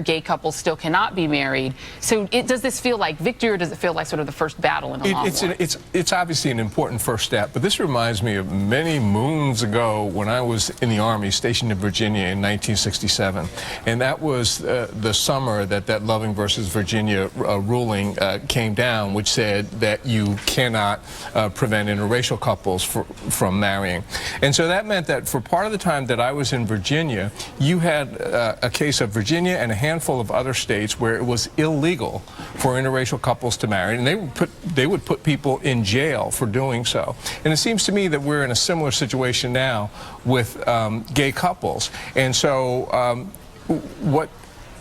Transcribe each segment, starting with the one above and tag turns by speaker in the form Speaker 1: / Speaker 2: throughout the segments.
Speaker 1: Gay couples still cannot be married. So does this feel like victory, or does it feel like sort of the first battle in a long war?
Speaker 2: It's obviously an important first step, but this reminds me of many moons ago when I was in the Army stationed in Virginia in 1967. And that was the summer that Loving versus Virginia ruling came down, which said that you cannot prevent interracial couples from marrying. And so that meant that for part of the time that I was in Virginia, you had a case of Virginia and a handful of other states where it was illegal for interracial couples to marry, and they would put people in jail for doing so. And it seems to me that we're in a similar situation now with gay couples. And so what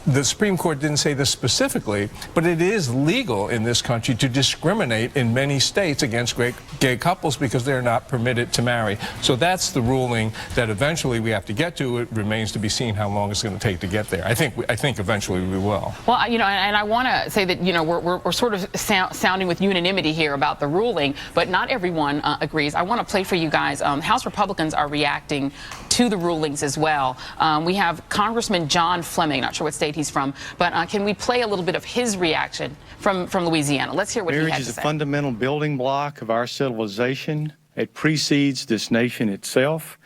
Speaker 2: the Supreme Court didn't say this specifically, but it is legal in this country to discriminate in many states against gay couples because they're not permitted to marry. So that's the ruling that eventually we have to get to. It remains to be seen how long it's going to take to get there. I think eventually we will.
Speaker 1: Well, you know, and I want to say that, you know, we're sort of sounding with unanimity here about the ruling, but not everyone agrees. I want to play for you guys. House Republicans are reacting to the rulings as well. We have Congressman John Fleming, not sure what state he's from, but can we play a little bit of his reaction from Louisiana? Let's hear what he had to say.
Speaker 3: Marriage is a fundamental building block of our civilization. It precedes this nation itself.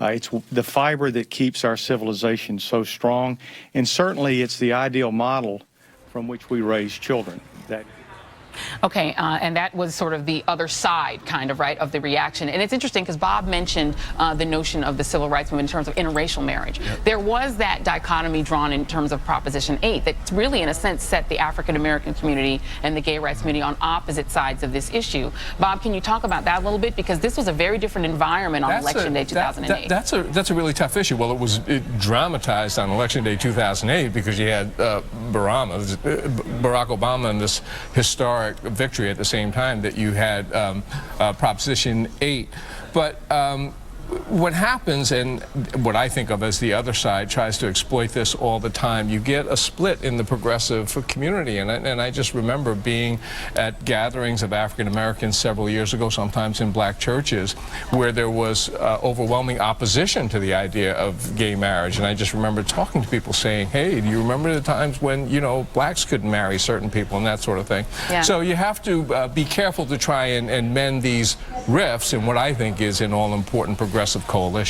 Speaker 3: It's the fiber that keeps our civilization so strong, and certainly it's the ideal model from which we raise children.
Speaker 1: Okay, and that was sort of the other side, kind of, right, of the reaction. And it's interesting because Bob mentioned the notion of the civil rights movement in terms of interracial marriage. Yep. There was that dichotomy drawn in terms of Proposition 8 that really, in a sense, set the African-American community and the gay rights community on opposite sides of this issue. Bob, can you talk about that a little bit? Because this was a very different environment on Election Day 2008.
Speaker 2: That's a really tough issue. Well, it dramatized on Election Day 2008 because you had Barack Obama and this historic victory at the same time that you had Proposition 8. But what happens, and what I think of as the other side tries to exploit this all the time, you get a split in the progressive community. And I just remember being at gatherings of African Americans several years ago, sometimes in black churches, where there was overwhelming opposition to the idea of gay marriage. And I just remember talking to people saying, hey, do you remember the times when, you know, blacks couldn't marry certain people and that sort of thing? Yeah. So you have to be careful to try and mend these rifts in what I think is an all-important progressive coalition.